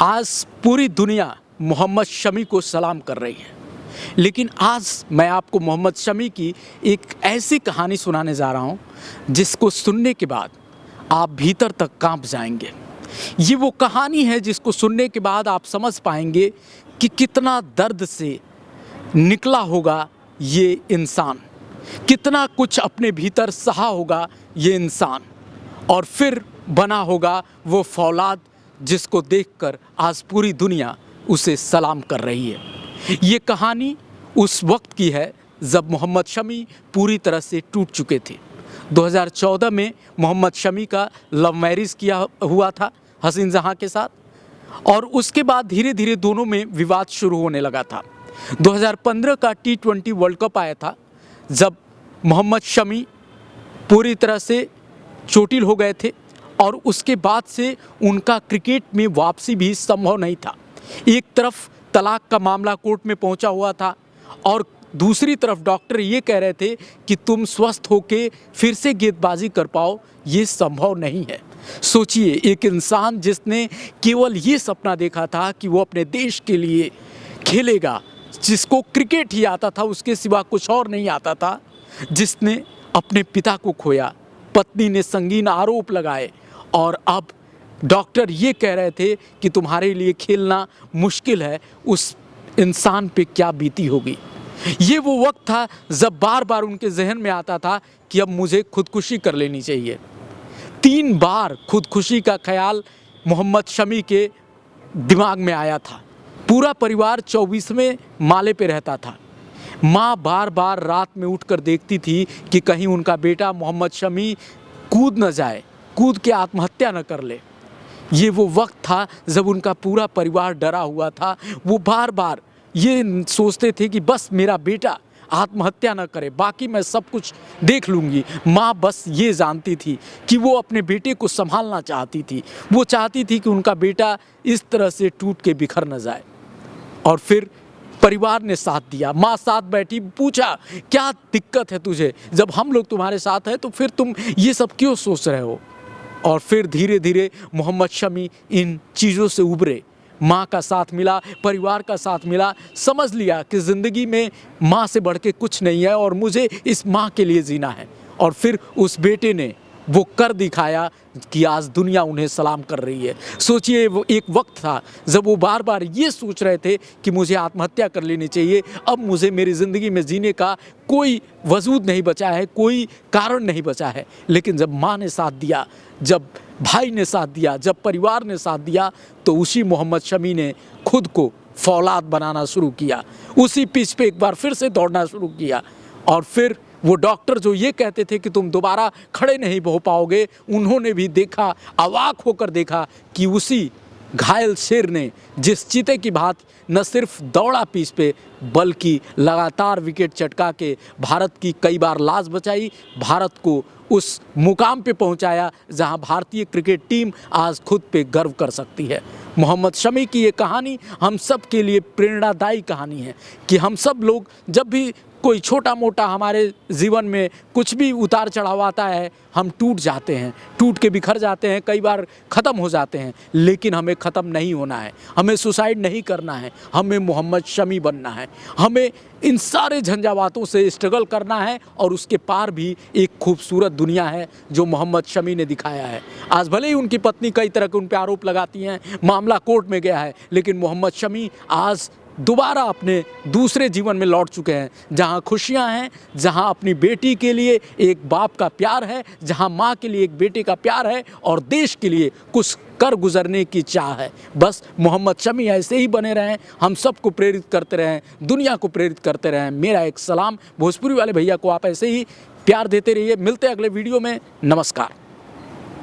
आज पूरी दुनिया मोहम्मद शमी को सलाम कर रही है, लेकिन आज मैं आपको मोहम्मद शमी की एक ऐसी कहानी सुनाने जा रहा हूँ जिसको सुनने के बाद आप भीतर तक कांप जाएंगे। ये वो कहानी है जिसको सुनने के बाद आप समझ पाएंगे कि कितना दर्द से निकला होगा ये इंसान, कितना कुछ अपने भीतर सहा होगा ये इंसान, और फिर बना होगा वो फौलाद जिसको देखकर आज पूरी दुनिया उसे सलाम कर रही है। ये कहानी उस वक्त की है जब मोहम्मद शमी पूरी तरह से टूट चुके थे। 2014 में मोहम्मद शमी का लव मैरिज किया हुआ था हसीन जहां के साथ, और उसके बाद धीरे धीरे दोनों में विवाद शुरू होने लगा था। 2015 का T20 वर्ल्ड कप आया था जब मोहम्मद शमी पूरी तरह से चोटिल हो गए थे, और उसके बाद से उनका क्रिकेट में वापसी भी संभव नहीं था। एक तरफ तलाक का मामला कोर्ट में पहुंचा हुआ था और दूसरी तरफ डॉक्टर ये कह रहे थे कि तुम स्वस्थ होके फिर से गेंदबाजी कर पाओ, ये संभव नहीं है। सोचिए, एक इंसान जिसने केवल ये सपना देखा था कि वो अपने देश के लिए खेलेगा, जिसको क्रिकेट ही आता था, उसके सिवा कुछ और नहीं आता था, जिसने अपने पिता को खोया, पत्नी ने संगीन आरोप लगाए, और अब डॉक्टर ये कह रहे थे कि तुम्हारे लिए खेलना मुश्किल है। उस इंसान पे क्या बीती होगी। ये वो वक्त था जब बार बार उनके जहन में आता था कि अब मुझे खुदकुशी कर लेनी चाहिए। 3 बार खुदकुशी का ख्याल मोहम्मद शमी के दिमाग में आया था। पूरा परिवार 24वें माले पे रहता था। माँ बार बार रात में उठकर देखती थी कि कहीं उनका बेटा मोहम्मद शमी कूद न जाए, कूद के आत्महत्या न कर ले। ये वो वक्त था जब उनका पूरा परिवार डरा हुआ था। वो बार बार ये सोचते थे कि बस मेरा बेटा आत्महत्या न करे, बाकी मैं सब कुछ देख लूँगी। माँ बस ये जानती थी कि वो अपने बेटे को संभालना चाहती थी। वो चाहती थी कि उनका बेटा इस तरह से टूट के बिखर न जाए। और फिर परिवार ने साथ दिया, माँ साथ बैठी, पूछा क्या दिक्कत है तुझे, जब हम लोग तुम्हारे साथ हैं तो फिर तुम ये सब क्यों सोच रहे हो। और फिर धीरे धीरे मोहम्मद शमी इन चीज़ों से उभरे। माँ का साथ मिला, परिवार का साथ मिला, समझ लिया कि ज़िंदगी में माँ से बढ़ के कुछ नहीं है और मुझे इस माँ के लिए जीना है। और फिर उस बेटे ने वो कर दिखाया कि आज दुनिया उन्हें सलाम कर रही है। सोचिए, वो एक वक्त था जब वो बार बार ये सोच रहे थे कि मुझे आत्महत्या कर लेनी चाहिए, अब मुझे मेरी ज़िंदगी में जीने का कोई वजूद नहीं बचा है, कोई कारण नहीं बचा है। लेकिन जब माँ ने साथ दिया, जब भाई ने साथ दिया, जब परिवार ने साथ दिया, तो उसी मोहम्मद शमी ने खुद को फौलाद बनाना शुरू किया। उसी पिच पे एक बार फिर से दौड़ना शुरू किया। और फिर वो डॉक्टर जो ये कहते थे कि तुम दोबारा खड़े नहीं हो पाओगे, उन्होंने भी देखा, अवाक होकर देखा कि उसी घायल शेर ने जिस चीते की भांति न सिर्फ दौड़ा पिच पे, बल्कि लगातार विकेट चटका के भारत की कई बार लाज बचाई, भारत को उस मुकाम पे पहुंचाया जहां भारतीय क्रिकेट टीम आज खुद पे गर्व कर सकती है। मोहम्मद शमी की ये कहानी हम सब के लिए प्रेरणादायी कहानी है कि हम सब लोग जब भी कोई छोटा मोटा हमारे जीवन में कुछ भी उतार चढ़ाव आता है, हम टूट जाते हैं, टूट के बिखर जाते हैं, कई बार ख़त्म हो जाते हैं। लेकिन हमें ख़त्म नहीं होना है, हमें सुसाइड नहीं करना है, हमें मोहम्मद शमी बनना है। हमें इन सारे झंझावातों से स्ट्रगल करना है, और उसके पार भी एक खूबसूरत दुनिया है जो मोहम्मद शमी ने दिखाया है। आज भले ही उनकी पत्नी कई तरह के उन पर आरोप लगाती हैं, मामला कोर्ट में गया है, लेकिन मोहम्मद शमी आज दोबारा अपने दूसरे जीवन में लौट चुके हैं, जहां खुशियां हैं, जहां अपनी बेटी के लिए एक बाप का प्यार है, जहां माँ के लिए एक बेटे का प्यार है, और देश के लिए कुछ कर गुजरने की चाह है। बस मोहम्मद शमी ऐसे ही बने रहें, हम सबको प्रेरित करते रहें, दुनिया को प्रेरित करते रहें। मेरा एक सलाम भोजपुरी वाले भैया को, आप ऐसे ही प्यार देते रहिए। मिलते हैं अगले वीडियो में। नमस्कार।